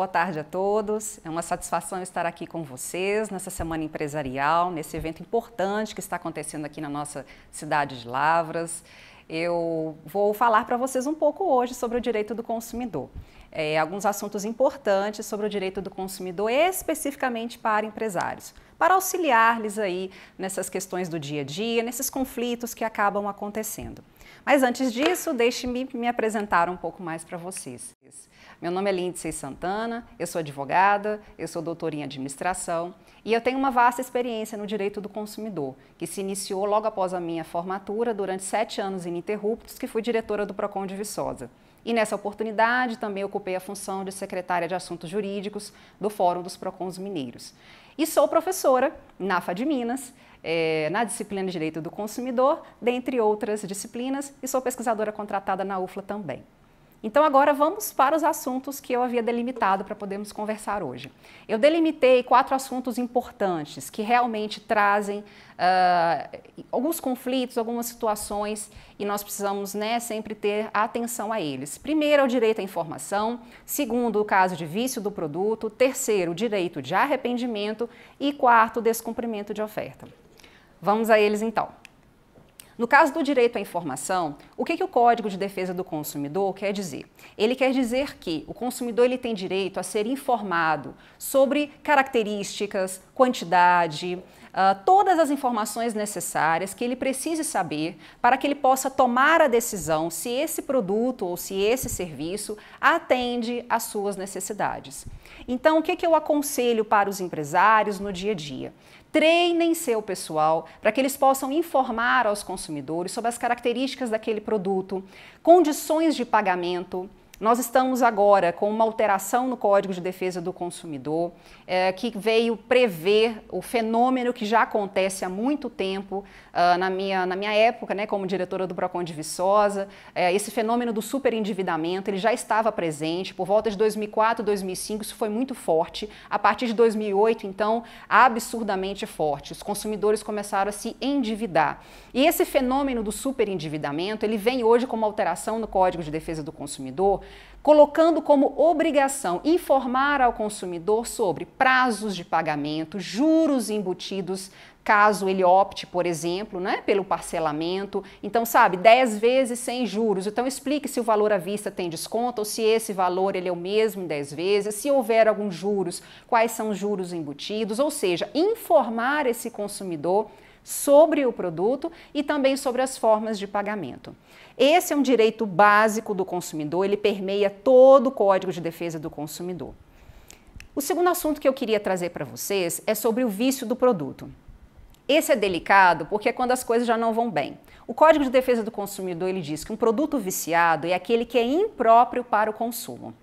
boa tarde a todos. É uma satisfação estar aqui com vocês nessa semana empresarial, nesse evento importante que está acontecendo aqui na nossa cidade de Lavras. Eu vou falar para vocês um pouco hoje sobre o direito do consumidor. Alguns assuntos importantes sobre o direito do consumidor, especificamente para empresários, para auxiliar-lhes aí nessas questões do dia a dia, nesses conflitos que acabam acontecendo. Mas antes disso, deixe-me me apresentar um pouco mais para vocês. Meu nome é Lindsay Santana, eu sou advogada, eu sou doutora em administração e eu tenho uma vasta experiência no direito do consumidor, que se iniciou logo após a minha formatura, durante 7 anos ininterruptos, que fui diretora do Procon de Viçosa. E nessa oportunidade também ocupei a função de secretária de Assuntos Jurídicos do Fórum dos Procons Mineiros. E sou professora na FA de Minas, na disciplina de Direito do Consumidor, dentre outras disciplinas, e sou pesquisadora contratada na UFLA também. Então agora vamos para os assuntos que eu havia delimitado para podermos conversar hoje. Eu delimitei 4 assuntos importantes que realmente trazem alguns conflitos, algumas situações e nós precisamos sempre ter atenção a eles. Primeiro é o direito à informação, segundo o caso de vício do produto, terceiro o direito de arrependimento e quarto o descumprimento de oferta. Vamos a eles então. No caso do direito à informação, o que o Código de Defesa do Consumidor quer dizer? Ele quer dizer que o consumidor tem direito a ser informado sobre características, quantidade, todas as informações necessárias que ele precise saber para que ele possa tomar a decisão se esse produto ou se esse serviço atende às suas necessidades. Então, o que eu aconselho para os empresários no dia a dia? Treinem seu pessoal para que eles possam informar aos consumidores sobre as características daquele produto, condições de pagamento. Nós estamos agora com uma alteração no Código de Defesa do Consumidor que veio prever o fenômeno que já acontece há muito tempo, na minha época, como diretora do Procon de Viçosa, esse fenômeno do superendividamento, ele já estava presente, por volta de 2004, 2005, isso foi muito forte, a partir de 2008, então, absurdamente forte, os consumidores começaram a se endividar. E esse fenômeno do superendividamento, ele vem hoje como alteração no Código de Defesa do Consumidor, colocando como obrigação informar ao consumidor sobre prazos de pagamento, juros embutidos, caso ele opte, por exemplo, pelo parcelamento. Então, 10 vezes sem juros. Então, explique se o valor à vista tem desconto ou se esse valor ele é o mesmo em 10 vezes. Se houver alguns juros, quais são os juros embutidos. Ou seja, informar esse consumidor sobre o produto e também sobre as formas de pagamento. Esse é um direito básico do consumidor, ele permeia todo o Código de Defesa do Consumidor. O segundo assunto que eu queria trazer para vocês é sobre o vício do produto. Esse é delicado porque é quando as coisas já não vão bem. O Código de Defesa do Consumidor ele diz que um produto viciado é aquele que é impróprio para o consumo.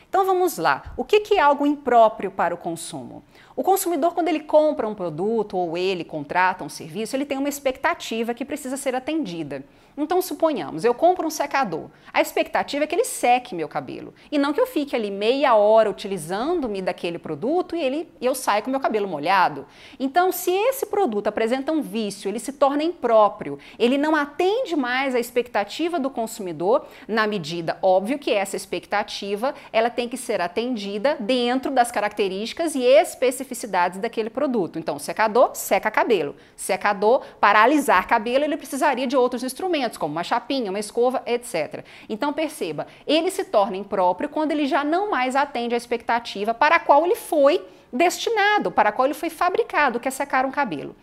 Então vamos lá, o que é algo impróprio para o consumo? O consumidor, quando ele compra um produto ou ele contrata um serviço, ele tem uma expectativa que precisa ser atendida. Então suponhamos, eu compro um secador, a expectativa é que ele seque meu cabelo e não que eu fique ali meia hora utilizando-me daquele produto e eu saio com meu cabelo molhado. Então se esse produto apresenta um vício, ele se torna impróprio, ele não atende mais à expectativa do consumidor, na medida, óbvio que essa expectativa ela tem que ser atendida dentro das características e especificidades daquele produto. Então, secador, seca cabelo. Secador, para alisar cabelo, ele precisaria de outros instrumentos, como uma chapinha, uma escova, etc. Então, perceba, ele se torna impróprio quando ele já não mais atende à expectativa para a qual ele foi destinado, para a qual ele foi fabricado, que é secar um cabelo.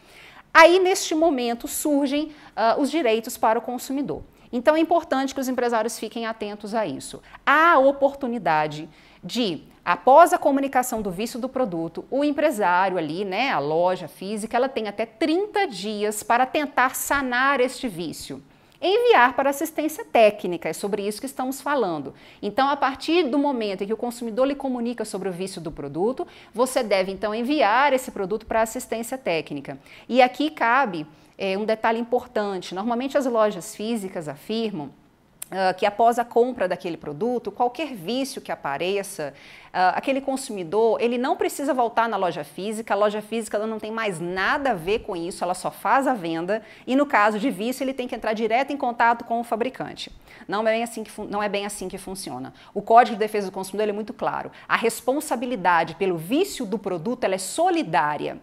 Aí, neste momento, surgem os direitos para o consumidor. Então, é importante que os empresários fiquem atentos a isso. Há a oportunidade de, após a comunicação do vício do produto, o empresário ali, a loja física, ela tem até 30 dias para tentar sanar este vício. Enviar para assistência técnica, é sobre isso que estamos falando. Então, a partir do momento em que o consumidor lhe comunica sobre o vício do produto, você deve então enviar esse produto para assistência técnica. E aqui cabe um detalhe importante, normalmente as lojas físicas afirmam que após a compra daquele produto, qualquer vício que apareça, aquele consumidor, ele não precisa voltar na loja física, a loja física ela não tem mais nada a ver com isso, ela só faz a venda, e no caso de vício ele tem que entrar direto em contato com o fabricante. Não é bem assim que funciona. O Código de Defesa do Consumidor ele é muito claro. A responsabilidade pelo vício do produto ela é solidária.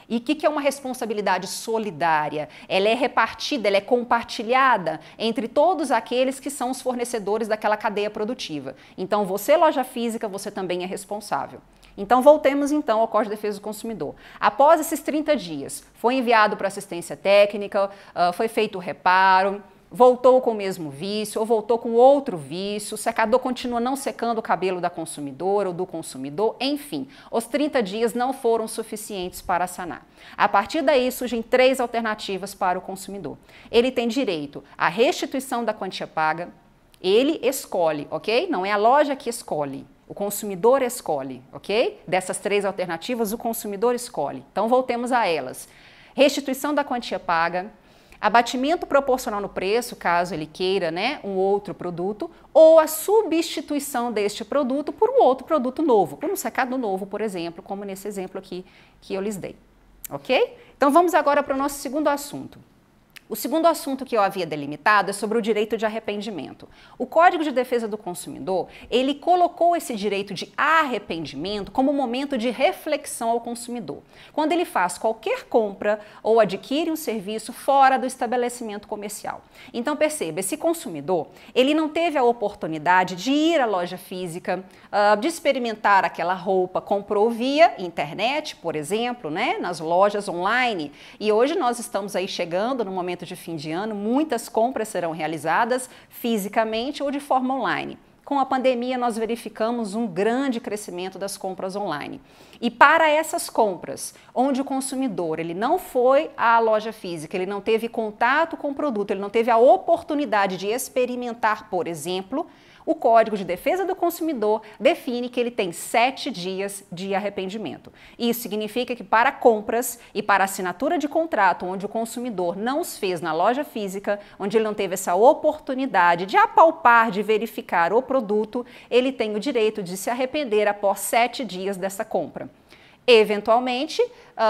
E o que é uma responsabilidade solidária? Ela é repartida, ela é compartilhada entre todos aqueles que são os fornecedores daquela cadeia produtiva. Então, você, loja física, você também é responsável. Então, voltemos então ao Código de Defesa do Consumidor. Após esses 30 dias, foi enviado para assistência técnica, foi feito o reparo, voltou com o mesmo vício ou voltou com outro vício, o secador continua não secando o cabelo da consumidora ou do consumidor, enfim, os 30 dias não foram suficientes para sanar. A partir daí surgem 3 alternativas para o consumidor. Ele tem direito à restituição da quantia paga, ele escolhe, ok? Não é a loja que escolhe. O consumidor escolhe, ok? Dessas 3 alternativas, o consumidor escolhe. Então, voltemos a elas. Restituição da quantia paga, abatimento proporcional no preço, caso ele queira, né, um outro produto, ou a substituição deste produto por um outro produto novo, por um secador novo, por exemplo, como nesse exemplo aqui que eu lhes dei, ok? Então vamos agora para o nosso segundo assunto. O segundo assunto que eu havia delimitado é sobre o direito de arrependimento. O Código de Defesa do Consumidor, ele colocou esse direito de arrependimento como momento de reflexão ao consumidor, quando ele faz qualquer compra ou adquire um serviço fora do estabelecimento comercial. Então perceba, esse consumidor, ele não teve a oportunidade de ir à loja física, de experimentar aquela roupa, comprou via internet, por exemplo, né, nas lojas online, e hoje nós estamos aí chegando no momento de fim de ano, muitas compras serão realizadas fisicamente ou de forma online. Com a pandemia, nós verificamos um grande crescimento das compras online. E para essas compras, onde o consumidor ele não foi à loja física, ele não teve contato com o produto, ele não teve a oportunidade de experimentar, por exemplo, o Código de Defesa do Consumidor define que ele tem 7 dias de arrependimento. Isso significa que para compras e para assinatura de contrato, onde o consumidor não os fez na loja física, onde ele não teve essa oportunidade de apalpar, de verificar o produto, ele tem o direito de se arrepender após 7 dias dessa compra. Eventualmente,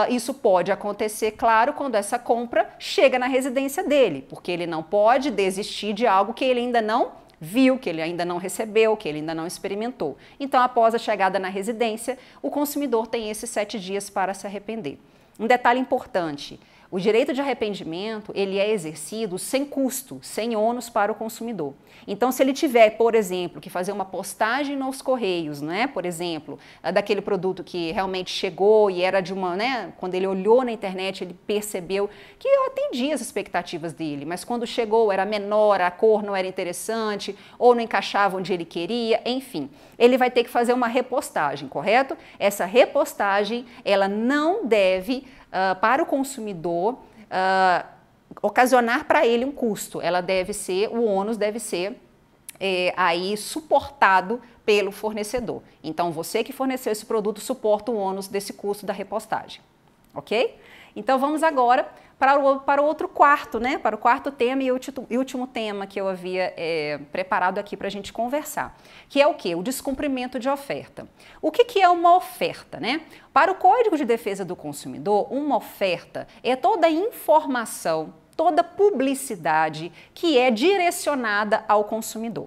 isso pode acontecer, claro, quando essa compra chega na residência dele, porque ele não pode desistir de algo que ele ainda não viu, que ele ainda não recebeu, que ele ainda não experimentou. Então, após a chegada na residência, o consumidor tem esses 7 dias para se arrepender. Um detalhe importante, o direito de arrependimento, ele é exercido sem custo, sem ônus para o consumidor. Então, se ele tiver, por exemplo, que fazer uma postagem nos correios, né, por exemplo, daquele produto que realmente chegou e era de uma, né, quando ele olhou na internet, ele percebeu que eu atendia as expectativas dele, mas quando chegou era menor, a cor não era interessante, ou não encaixava onde ele queria, enfim, ele vai ter que fazer uma repostagem, correto? Essa repostagem, ela não deve para o consumidor ocasionar para ele um custo. Ela deve ser, o ônus deve ser aí suportado pelo fornecedor. Então, você que forneceu esse produto suporta o ônus desse custo da repostagem, ok? Então, vamos agora para o outro quarto, né? Para o quarto tema e último tema que eu havia preparado aqui para a gente conversar, que é o quê? O descumprimento de oferta. O que é uma oferta, né? Para o Código de Defesa do Consumidor, uma oferta é toda informação, toda publicidade que é direcionada ao consumidor.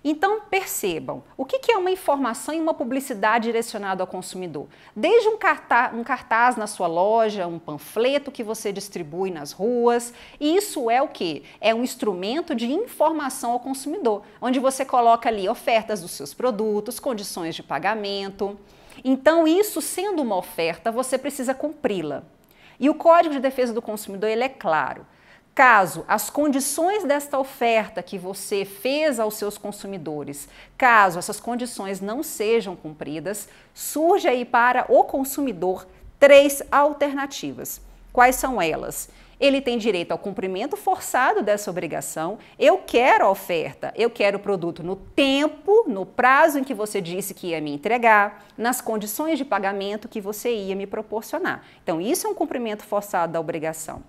Então, percebam, o que é uma informação e uma publicidade direcionada ao consumidor? Desde um cartaz na sua loja, um panfleto que você distribui nas ruas, e isso é o quê? É um instrumento de informação ao consumidor, onde você coloca ali ofertas dos seus produtos, condições de pagamento. Então, isso sendo uma oferta, você precisa cumpri-la. E o Código de Defesa do Consumidor, ele é claro. Caso as condições desta oferta que você fez aos seus consumidores, caso essas condições não sejam cumpridas, surge aí para o consumidor 3 alternativas. Quais são elas? Ele tem direito ao cumprimento forçado dessa obrigação. Eu quero a oferta, eu quero o produto no tempo, no prazo em que você disse que ia me entregar, nas condições de pagamento que você ia me proporcionar. Então, isso é um cumprimento forçado da obrigação.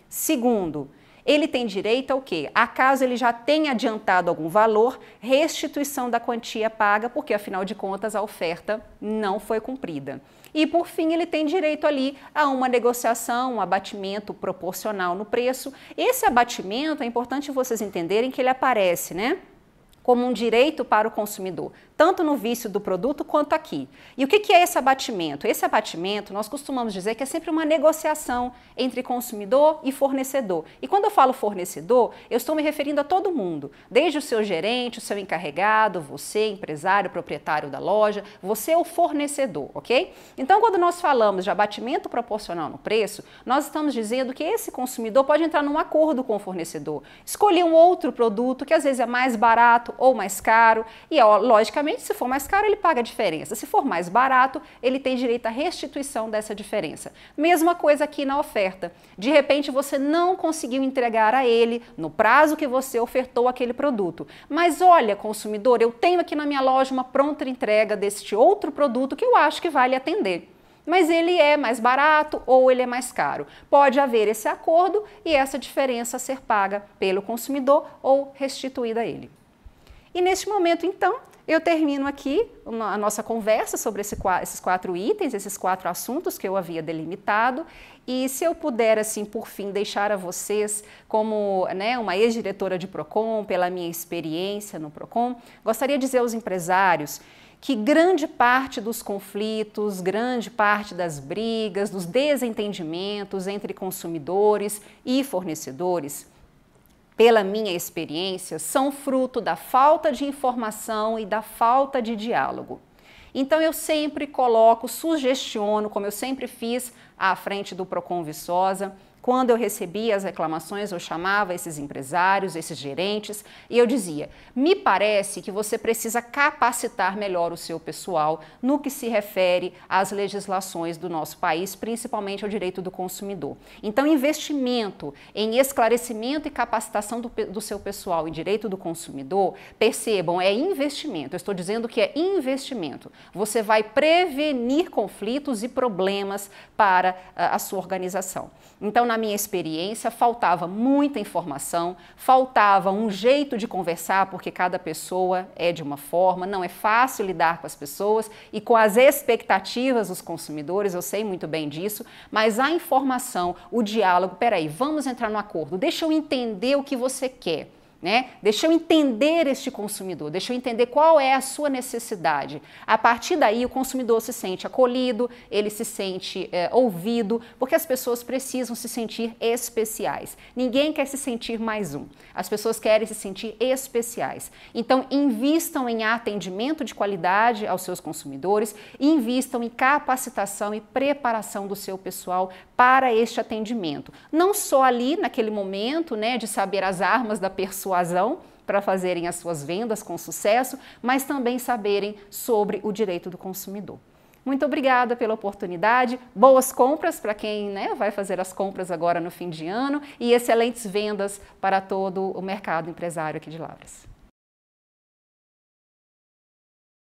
Segundo, ele tem direito ao quê? Acaso ele já tenha adiantado algum valor, restituição da quantia paga, porque afinal de contas a oferta não foi cumprida. E por fim, ele tem direito ali a uma negociação, um abatimento proporcional no preço. Esse abatimento, é importante vocês entenderem que ele aparece, né, como um direito para o consumidor, tanto no vício do produto quanto aqui. E o que é esse abatimento? Esse abatimento, nós costumamos dizer que é sempre uma negociação entre consumidor e fornecedor. E quando eu falo fornecedor, eu estou me referindo a todo mundo, desde o seu gerente, o seu encarregado, você, empresário, proprietário da loja, você é o fornecedor, ok? Então, quando nós falamos de abatimento proporcional no preço, nós estamos dizendo que esse consumidor pode entrar num acordo com o fornecedor, escolher um outro produto que às vezes é mais barato ou mais caro, e logicamente, se for mais caro, ele paga a diferença. Se for mais barato, ele tem direito à restituição dessa diferença. Mesma coisa aqui na oferta. De repente, você não conseguiu entregar a ele no prazo que você ofertou aquele produto. Mas olha, consumidor, eu tenho aqui na minha loja uma pronta entrega deste outro produto que eu acho que vai lhe atender. Mas ele é mais barato ou ele é mais caro. Pode haver esse acordo e essa diferença ser paga pelo consumidor ou restituída a ele. E neste momento, então, eu termino aqui a nossa conversa sobre esses 4 itens, esses 4 assuntos que eu havia delimitado. E se eu puder, assim, por fim, deixar a vocês como, né, uma ex-diretora de Procon, pela minha experiência no Procon, gostaria de dizer aos empresários que grande parte dos conflitos, grande parte das brigas, dos desentendimentos entre consumidores e fornecedores, pela minha experiência, são fruto da falta de informação e da falta de diálogo. Então eu sempre coloco, sugestiono, como eu sempre fiz à frente do Procon Viçosa. Quando eu recebia as reclamações, eu chamava esses empresários, esses gerentes, e eu dizia, me parece que você precisa capacitar melhor o seu pessoal no que se refere às legislações do nosso país, principalmente ao direito do consumidor. Então, investimento em esclarecimento e capacitação do seu pessoal em direito do consumidor, percebam, é investimento. Eu estou dizendo que é investimento. Você vai prevenir conflitos e problemas para a sua organização. Então, na minha experiência, faltava muita informação, faltava um jeito de conversar, porque cada pessoa é de uma forma, não é fácil lidar com as pessoas e com as expectativas dos consumidores, eu sei muito bem disso, mas a informação, o diálogo, peraí, vamos entrar no acordo, deixa eu entender o que você quer. Né? Deixa eu entender este consumidor, deixa eu entender qual é a sua necessidade. A partir daí o consumidor se sente acolhido, ele se sente ouvido, porque as pessoas precisam se sentir especiais. Ninguém quer se sentir mais um. As pessoas querem se sentir especiais. Então invistam em atendimento de qualidade aos seus consumidores, invistam em capacitação e preparação do seu pessoal para este atendimento. Não só ali naquele momento, né, de saber as armas da persuasão para fazerem as suas vendas com sucesso, mas também saberem sobre o direito do consumidor. Muito obrigada pela oportunidade, boas compras para quem, né, vai fazer as compras agora no fim de ano e excelentes vendas para todo o mercado empresário aqui de Lavras.